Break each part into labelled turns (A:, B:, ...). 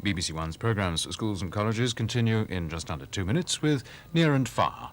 A: BBC One's programmes for schools and colleges continue in just under 2 minutes with Near and Far.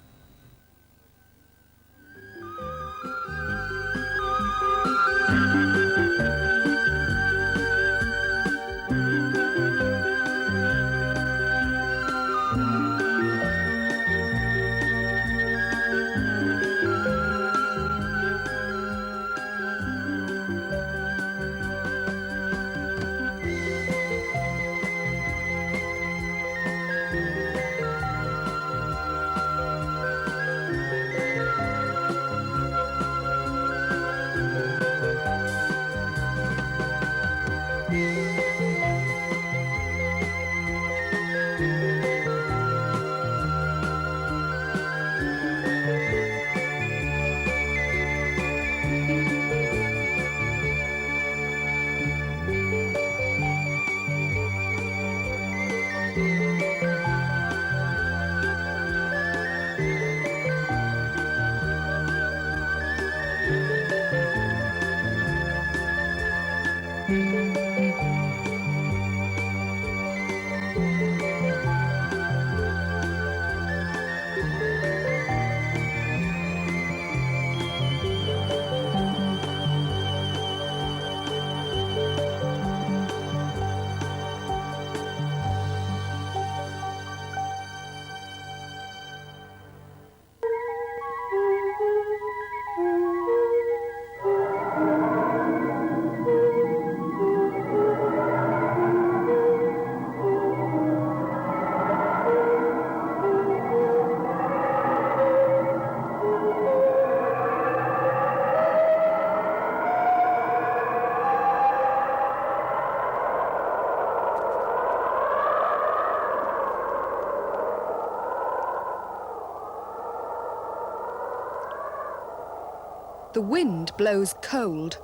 B: The wind blows cold.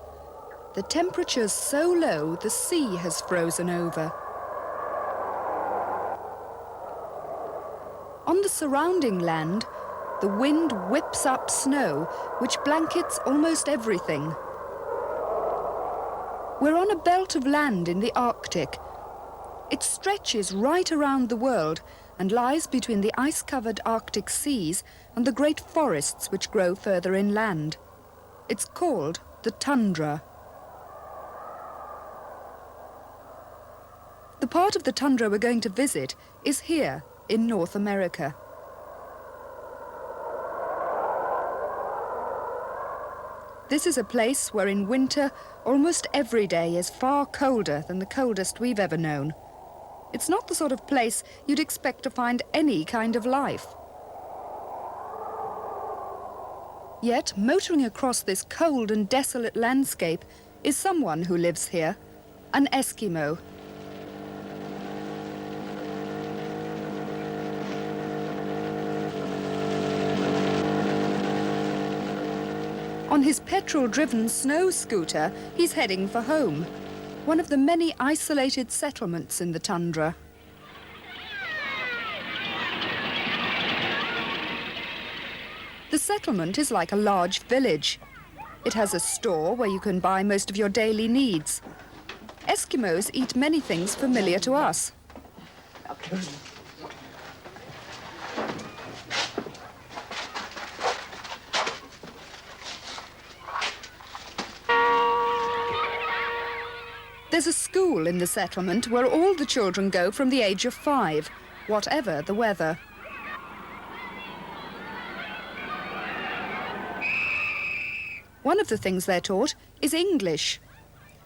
B: The temperature's so low the sea has frozen over. On the surrounding land, the wind whips up snow, which blankets almost everything. We're on a belt of land in the Arctic. It stretches right around the world and lies between the ice-covered Arctic seas and the great forests which grow further inland. It's called the Tundra. The part of the tundra we're going to visit is here in North America. This is a place where in winter almost every day is far colder than the coldest we've ever known. It's not the sort of place you'd expect to find any kind of life. Yet, motoring across this cold and desolate landscape is someone who lives here, an Eskimo. On his petrol-driven snow scooter, he's heading for home, one of the many isolated settlements in the tundra. The settlement is like a large village. It has a store where you can buy most of your daily needs. Eskimos eat many things familiar to us. There's a school in the settlement where all the children go from the age of 5, whatever the weather. One of the things they're taught is English.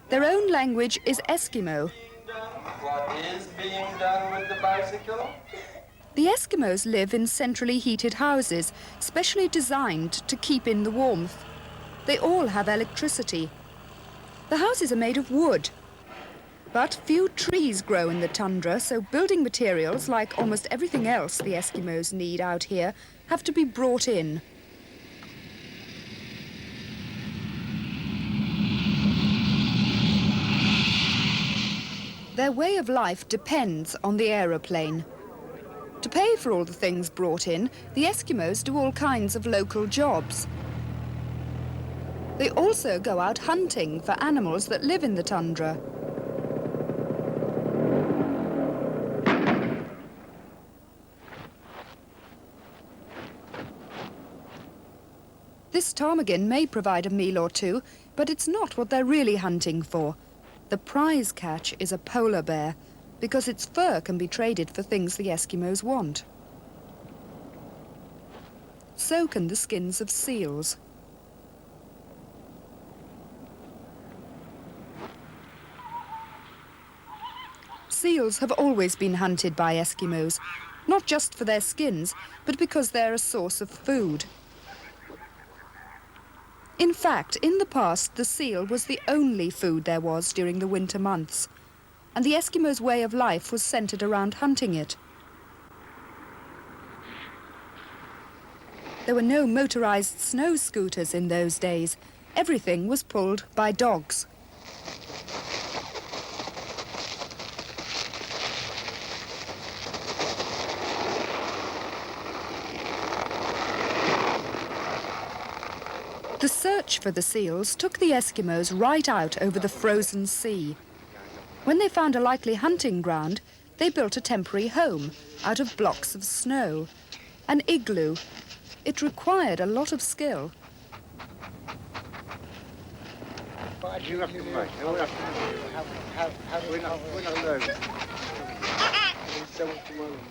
B: Their own language is Eskimo.
C: What is being done with the bicycle?
B: The Eskimos live in centrally heated houses, specially designed to keep in the warmth. They all have electricity. The houses are made of wood. But few trees grow in the tundra, so building materials, like almost everything else the Eskimos need out here, have to be brought in. Their way of life depends on the aeroplane. To pay for all the things brought in, the Eskimos do all kinds of local jobs. They also go out hunting for animals that live in the tundra. This ptarmigan may provide a meal or two, but it's not what they're really hunting for. The prize catch is a polar bear, because its fur can be traded for things the Eskimos want. So can the skins of seals. Seals have always been hunted by Eskimos, not just for their skins, but because they're a source of food. In fact, in the past, the seal was the only food there was during the winter months, and the Eskimos' way of life was centered around hunting it. There were no motorized snow scooters in those days. Everything was pulled by dogs. The search for the seals took the Eskimos right out over the frozen sea. When they found a likely hunting ground, they built a temporary home out of blocks of snow, an igloo. It required a lot of skill.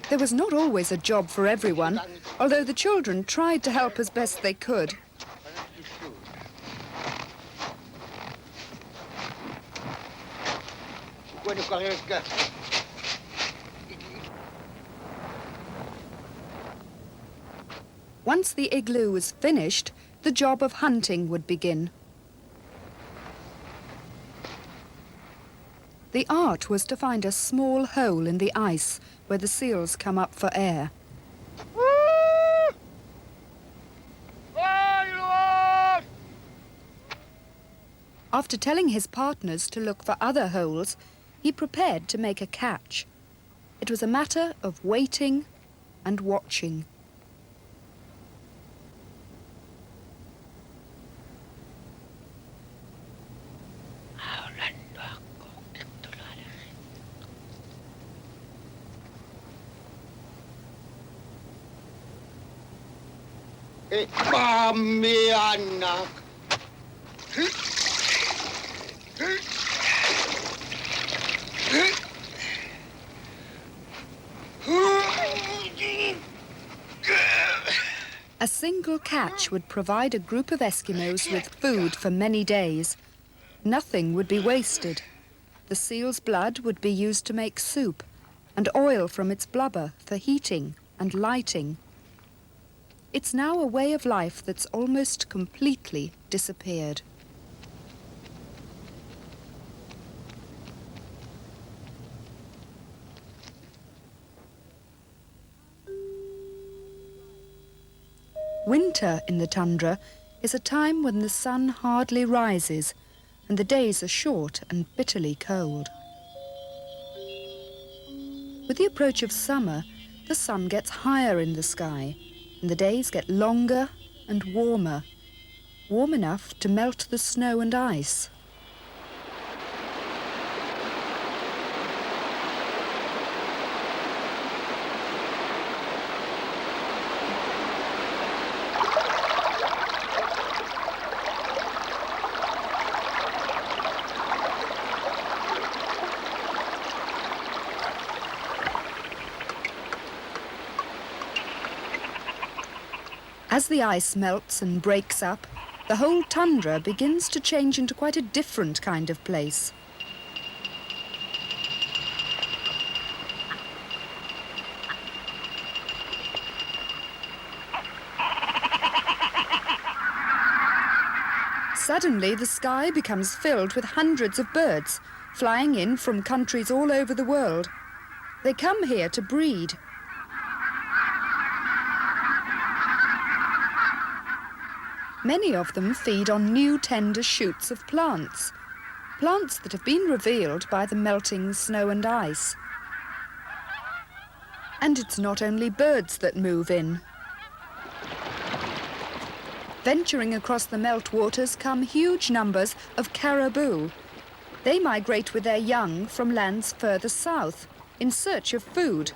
B: There was not always a job for everyone, although the children tried to help as best they could. Once the igloo was finished, the job of hunting would begin. The art was to find a small hole in the ice where the seals come up for air. After telling his partners to look for other holes, he prepared to make a catch. It was a matter of waiting and watching.
D: Mami anak.
B: A single catch would provide a group of Eskimos with food for many days. Nothing would be wasted. The seal's blood would be used to make soup, and oil from its blubber for heating and lighting. It's now a way of life that's almost completely disappeared. Winter in the tundra is a time when the sun hardly rises and the days are short and bitterly cold. With the approach of summer, the sun gets higher in the sky and the days get longer and warmer, warm enough to melt the snow and ice. As the ice melts and breaks up, the whole tundra begins to change into quite a different kind of place. Suddenly, the sky becomes filled with hundreds of birds, flying in from countries all over the world. They come here to breed. Many of them feed on new tender shoots of plants, plants that have been revealed by the melting snow and ice. And it's not only birds that move in. Venturing across the meltwaters come huge numbers of caribou. They migrate with their young from lands further south in search of food.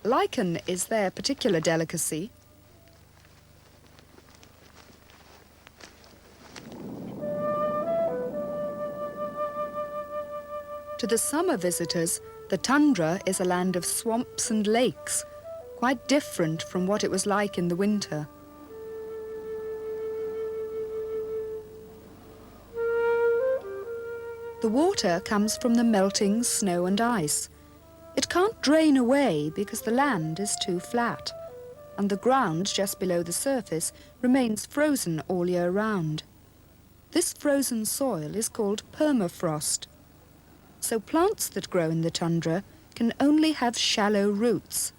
B: Lichen is their particular delicacy. To the summer visitors, the tundra is a land of swamps and lakes, quite different from what it was like in the winter. The water comes from the melting snow and ice. It can't drain away because the land is too flat, and the ground just below the surface remains frozen all year round. This frozen soil is called permafrost. So plants that grow in the tundra can only have shallow roots.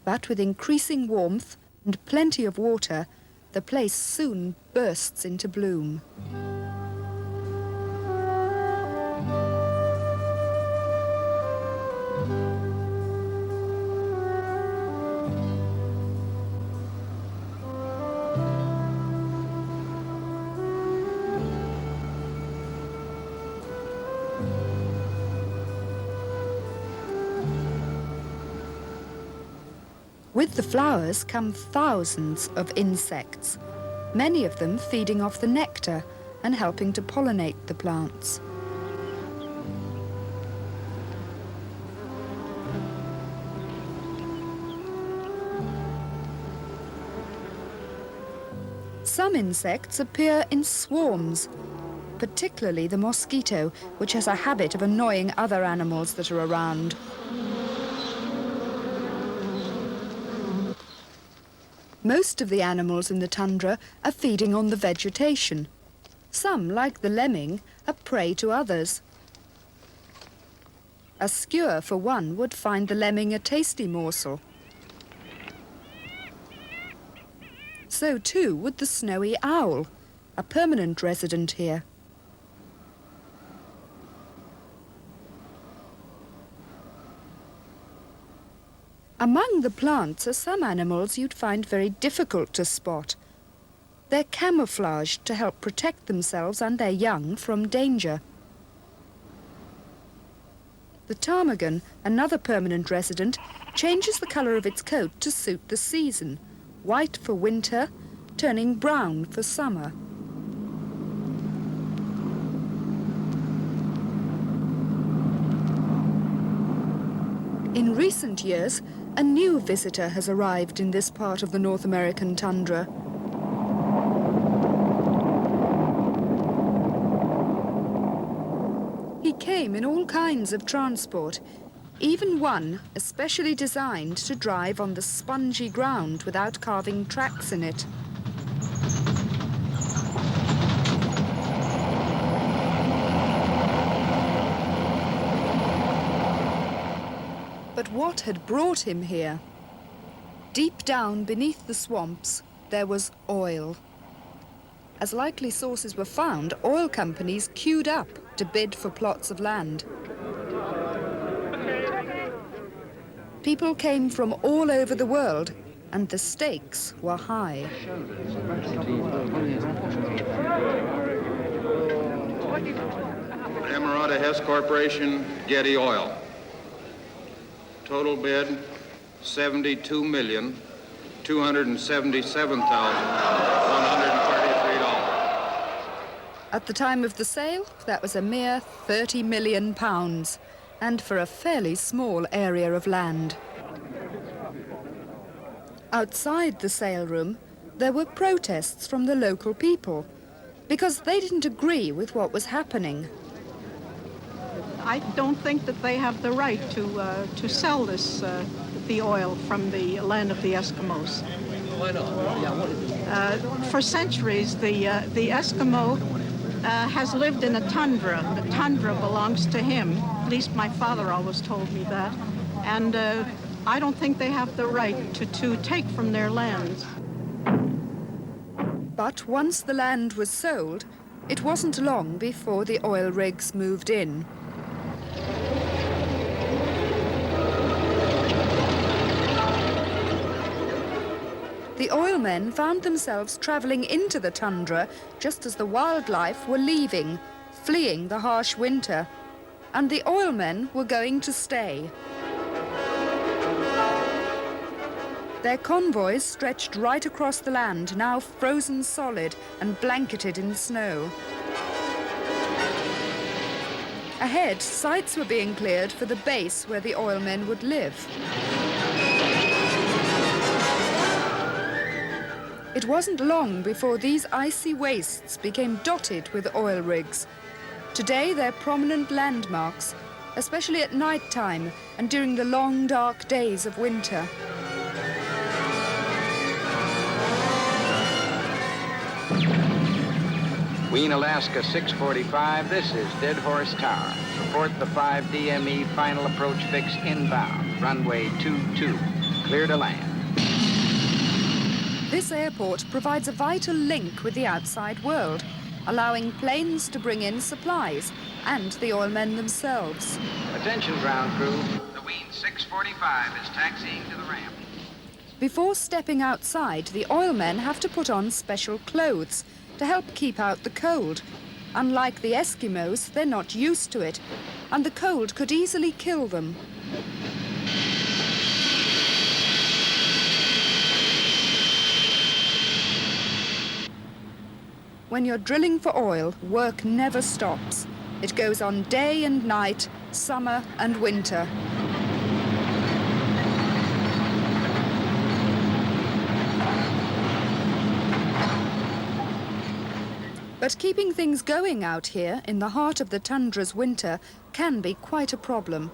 B: But with increasing warmth and plenty of water, the place soon bursts into bloom. With the flowers come thousands of insects, many of them feeding off the nectar and helping to pollinate the plants. Some insects appear in swarms, particularly the mosquito, which has a habit of annoying other animals that are around. Most of the animals in the tundra are feeding on the vegetation. Some, like the lemming, are prey to others. A skua, for one, would find the lemming a tasty morsel. So too would the snowy owl, a permanent resident here. Among the plants are some animals you'd find very difficult to spot. They're camouflaged to help protect themselves and their young from danger. The ptarmigan, another permanent resident, changes the colour of its coat to suit the season, white for winter, turning brown for summer. In recent years, a new visitor has arrived in this part of the North American tundra. He came in all kinds of transport, even one especially designed to drive on the spongy ground without carving tracks in it. But what had brought him here? Deep down beneath the swamps, there was oil. As likely sources were found, oil companies queued up to bid for plots of land. People came from all over the world, and the stakes were high.
C: Amarada Hess Corporation, Getty Oil. Total bid, $72,277,133.
B: At the time of the sale, that was a mere £30 million, and for a fairly small area of land. Outside the sale room, there were protests from the local people, because they didn't agree with what was happening.
D: I don't think that they have the right to sell this, the oil from the land of the Eskimos.
E: Why not?
D: For centuries, the Eskimo has lived in a tundra. The tundra belongs to him. At least my father always told me that. And I don't think they have the right to take from their lands.
B: But once the land was sold, it wasn't long before the oil rigs moved in. The oilmen found themselves travelling into the tundra just as the wildlife were leaving, fleeing the harsh winter. And the oilmen were going to stay. Their convoys stretched right across the land, now frozen solid and blanketed in snow. Ahead, sites were being cleared for the base where the oilmen would live. It wasn't long before these icy wastes became dotted with oil rigs. Today, they're prominent landmarks, especially at night time and during the long, dark days of winter.
F: Wien, Alaska 645, this is Dead Horse Tower. Report the 5 DME final approach fix inbound. Runway 22, clear to land.
B: This airport provides a vital link with the outside world, allowing planes to bring in supplies and the oilmen themselves.
F: Attention ground crew, the Wien 645 is taxiing to the ramp.
B: Before stepping outside, the oilmen have to put on special clothes to help keep out the cold. Unlike the Eskimos, they're not used to it, and the cold could easily kill them. When you're drilling for oil, work never stops. It goes on day and night, summer and winter. But keeping things going out here in the heart of the tundra's winter can be quite a problem.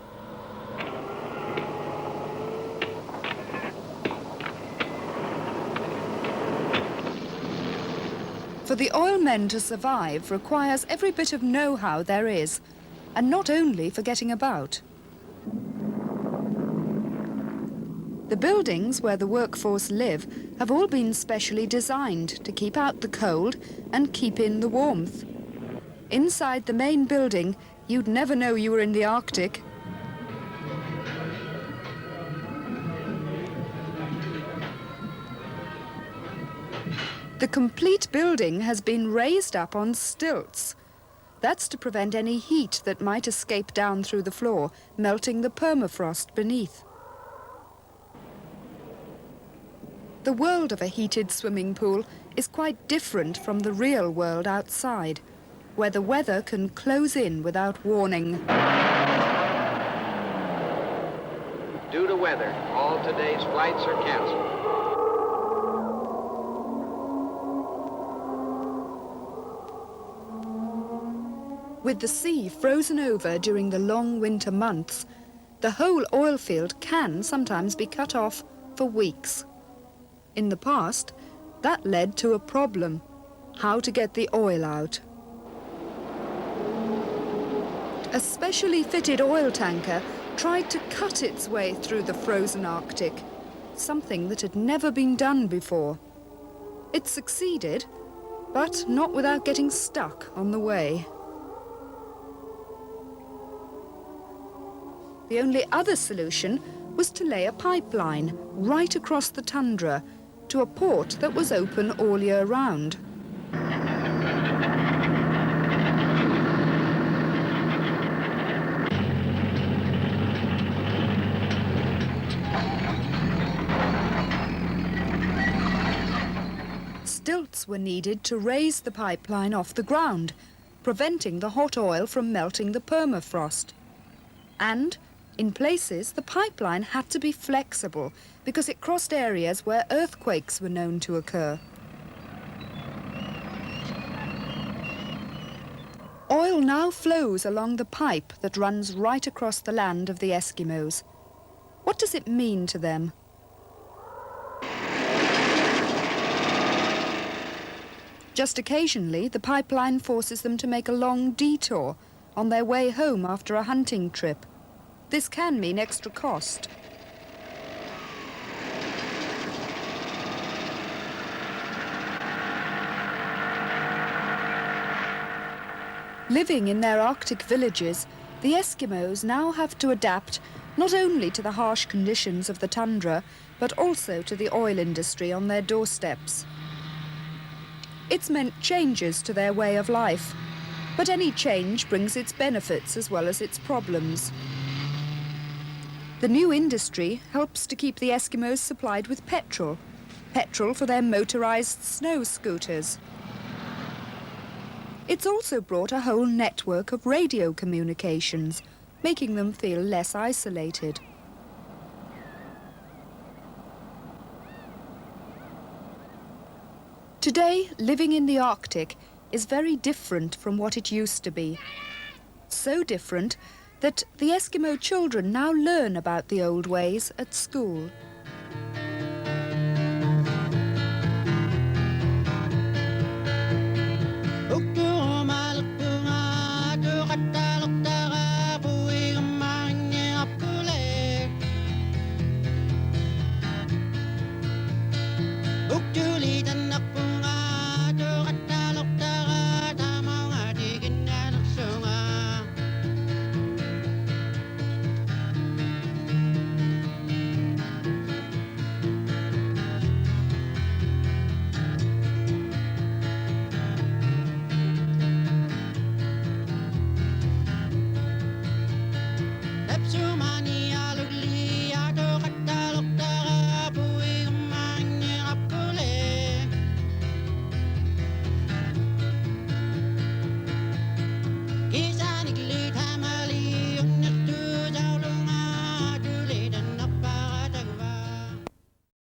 B: For the oilmen to survive requires every bit of know-how there is, and not only for getting about. The buildings where the workforce live have all been specially designed to keep out the cold and keep in the warmth. Inside the main building, you'd never know you were in the Arctic. The complete building has been raised up on stilts. That's to prevent any heat that might escape down through the floor, melting the permafrost beneath. The world of a heated swimming pool is quite different from the real world outside, where the weather can close in without warning.
F: Due to weather, all today's flights are canceled.
B: With the sea frozen over during the long winter months, the whole oil field can sometimes be cut off for weeks. In the past, that led to a problem: how to get the oil out. A specially fitted oil tanker tried to cut its way through the frozen Arctic, something that had never been done before. It succeeded, but not without getting stuck on the way. The only other solution was to lay a pipeline right across the tundra to a port that was open all year round. Stilts were needed to raise the pipeline off the ground, preventing the hot oil from melting the permafrost. And in places, the pipeline had to be flexible because it crossed areas where earthquakes were known to occur. Oil now flows along the pipe that runs right across the land of the Eskimos. What does it mean to them? Just occasionally, the pipeline forces them to make a long detour on their way home after a hunting trip. This can mean extra cost. Living in their Arctic villages, the Eskimos now have to adapt not only to the harsh conditions of the tundra, but also to the oil industry on their doorsteps. It's meant changes to their way of life, but any change brings its benefits as well as its problems. The new industry helps to keep the Eskimos supplied with petrol for their motorized snow scooters. It's also brought a whole network of radio communications, making them feel less isolated. Today, living in the Arctic is very different from what it used to be. So different that the Eskimo children now learn about the old ways at school.